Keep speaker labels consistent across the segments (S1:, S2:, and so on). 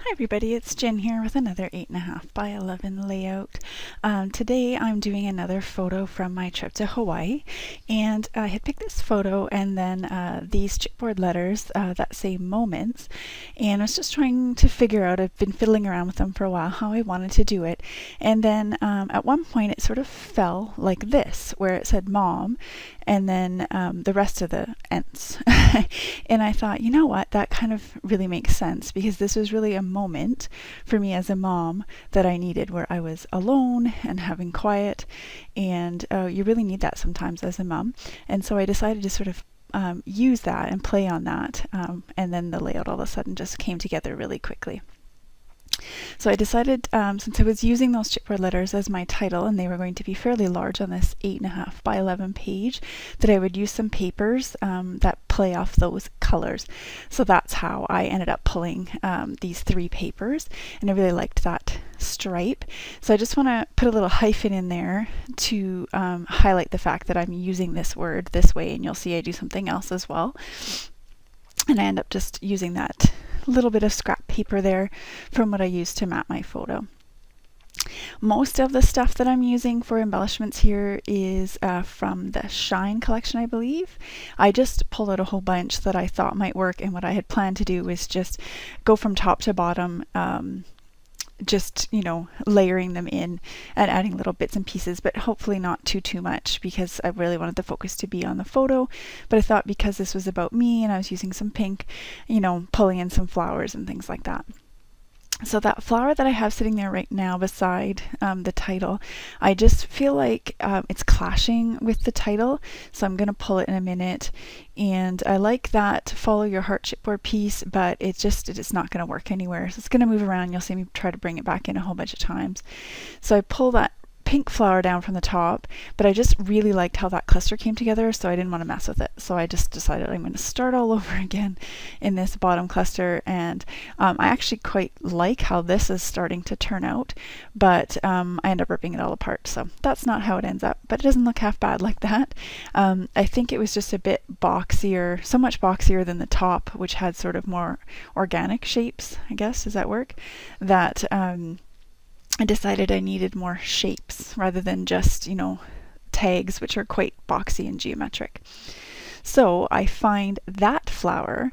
S1: Hi everybody, it's Jen here with another 8.5 by 11 layout. Today I'm doing another photo from my trip to Hawaii, and I had picked this photo and then these chipboard letters that say Moments, and I was just trying to figure out, I've been fiddling around with them for a while, how I wanted to do it. And then at one point it sort of fell like this, where it said Mom, and then the rest of the ents. And I thought, you know what, that kind of really makes sense, because this was really a moment for me as a mom that I needed, where I was alone and having quiet, and you really need that sometimes as a mom. And so I decided to sort of use that and play on that, and then the layout all of a sudden just came together really quickly. So I decided, since I was using those chipboard letters as my title, and they were going to be fairly large on this 8.5 by 11 page, that I would use some papers that play off those colors. So that's how I ended up pulling these 3 papers, and I really liked that stripe. So I just want to put a little hyphen in there to highlight the fact that I'm using this word this way, and you'll see I do something else as well. And I end up just using that little bit of scrap paper there from what I used to map my photo. Most of the stuff that I'm using for embellishments here is from the Shine collection, I believe. I just pulled out a whole bunch that I thought might work, and what I had planned to do was just go from top to bottom, just, layering them in and adding little bits and pieces, but hopefully not too much, because I really wanted the focus to be on the photo. But I thought, because this was about me and I was using some pink, pulling in some flowers and things like that. So that flower that I have sitting there right now beside the title, I just feel like it's clashing with the title, so I'm going to pull it in a minute. And I like that follow your heart chipboard piece, but it's not going to work anywhere. So it's going to move around. You'll see me try to bring it back in a whole bunch of times. So I pull that pink flower down from the top, but I just really liked how that cluster came together, so I didn't want to mess with it. So I just decided I'm going to start all over again in this bottom cluster, and I actually quite like how this is starting to turn out, but I end up ripping it all apart. So that's not how it ends up, but it doesn't look half bad like that. I think it was just a bit boxier, so much boxier than the top, which had sort of more organic shapes, I guess. Does that work? That I decided I needed more shapes rather than just, tags, which are quite boxy and geometric. So I find that flower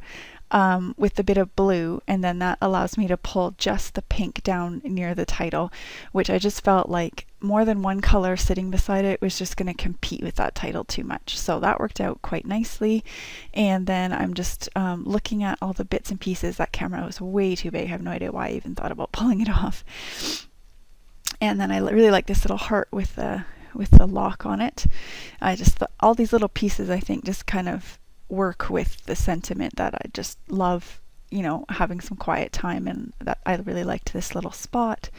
S1: with a bit of blue, and then that allows me to pull just the pink down near the title, which I just felt like more than one color sitting beside it was just going to compete with that title too much. So that worked out quite nicely. And then I'm just looking at all the bits and pieces. That camera was way too big. I have no idea why I even thought about pulling it off. And then I really like this little heart with the lock on it. I just thought all these little pieces, I think, just kind of work with the sentiment that I just love, having some quiet time, and that I really liked this little spot.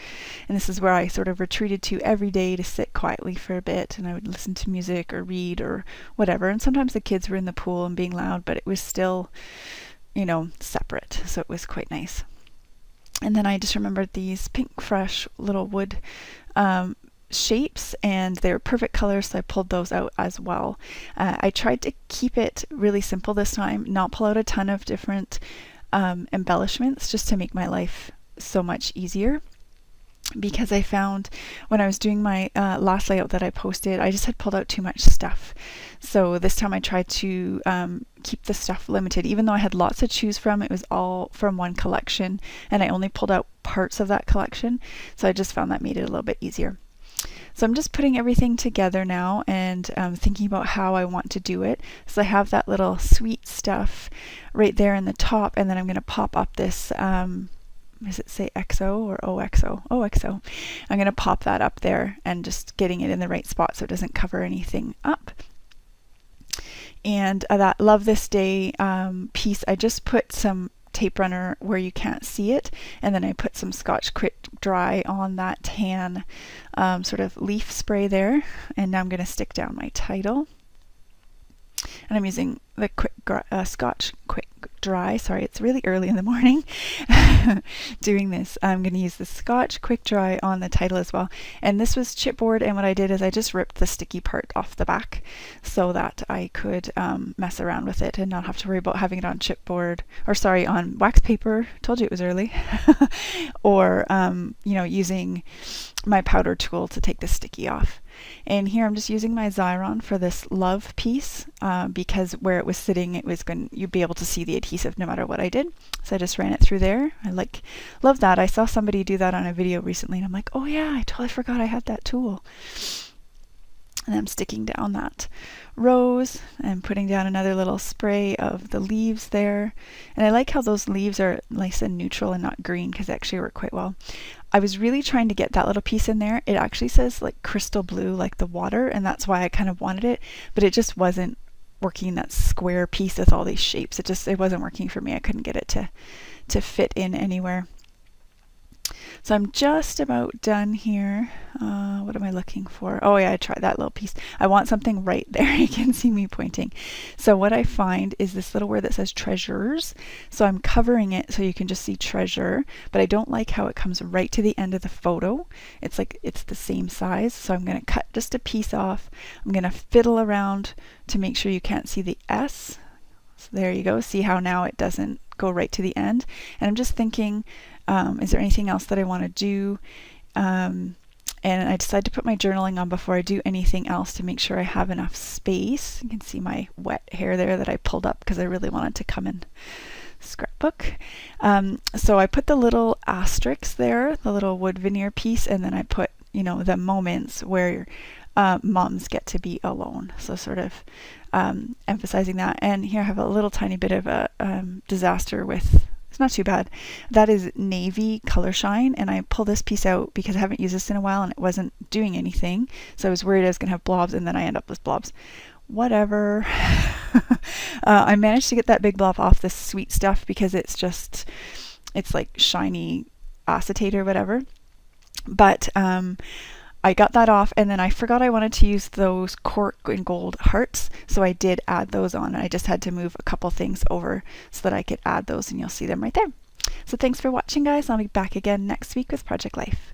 S1: And this is where I sort of retreated to every day to sit quietly for a bit, and I would listen to music or read or whatever. And sometimes the kids were in the pool and being loud, but it was still, separate. So it was quite nice. And then I just remembered these pink fresh little wood shapes, and they're perfect colors, so I pulled those out as well. I tried to keep it really simple this time, not pull out a ton of different embellishments, just to make my life so much easier. Because I found when I was doing my last layout that I posted, I just had pulled out too much stuff. So this time I tried to keep the stuff limited. Even though I had lots to choose from, it was all from one collection, and I only pulled out parts of that collection. So I just found that made it a little bit easier. So I'm just putting everything together now, and thinking about how I want to do it. So I have that little sweet stuff right there in the top, and then I'm going to pop up this does it say XO or OXO? OXO. I'm going to pop that up there and just getting it in the right spot so it doesn't cover anything up. And that Love This Day piece, I just put some tape runner where you can't see it, and then I put some Scotch Quick Dry on that tan sort of leaf spray there. And now I'm going to stick down my title. And I'm using the Scotch Quick dry. Sorry, it's really early in the morning doing this. I'm going to use the Scotch quick dry on the title as well. And this was chipboard, and what I did is I just ripped the sticky part off the back so that I could mess around with it and not have to worry about having it on chipboard, or sorry, on wax paper. Told you it was early. Or using my powder tool to take the sticky off. And here I'm just using my Xyron for this love piece because where it was sitting, you'd be able to see the adhesive no matter what I did. So I just ran it through there. Love that. I saw somebody do that on a video recently, and I'm like, oh yeah, I totally forgot I had that tool. And I'm sticking down that rose and putting down another little spray of the leaves there. And I like how those leaves are nice and neutral and not green, because they actually work quite well. I was really trying to get that little piece in there. It actually says like crystal blue, like the water, and that's why I kind of wanted it, but it just wasn't working, that square piece with all these shapes. It wasn't working for me. I couldn't get it to fit in anywhere. So I'm just about done here. What am I looking for? Oh yeah, I tried that little piece. I want something right there. You can see me pointing. So what I find is this little word that says treasures. So I'm covering it so you can just see treasure, but I don't like how it comes right to the end of the photo. It's like it's the same size. So I'm going to cut just a piece off. I'm going to fiddle around to make sure you can't see the S. So there you go. See how now it doesn't go right to the end. And I'm just thinking, is there anything else that I want to do? And I decided to put my journaling on before I do anything else to make sure I have enough space. You can see my wet hair there that I pulled up because I really wanted to come and scrapbook. So I put the little asterisks there, the little wood veneer piece, and then I put, the moments where moms get to be alone. So sort of emphasizing that. And here I have a little tiny bit of a disaster with, it's not too bad. That is navy color shine, and I pulled this piece out because I haven't used this in a while and it wasn't doing anything. So I was worried I was going to have blobs, and then I end up with blobs. Whatever. I managed to get that big blob off this sweet stuff because it's like shiny acetate or whatever. But I got that off, and then I forgot I wanted to use those cork and gold hearts, so I did add those on. I just had to move a couple things over so that I could add those, and you'll see them right there. So thanks for watching, guys. I'll be back again next week with Project Life.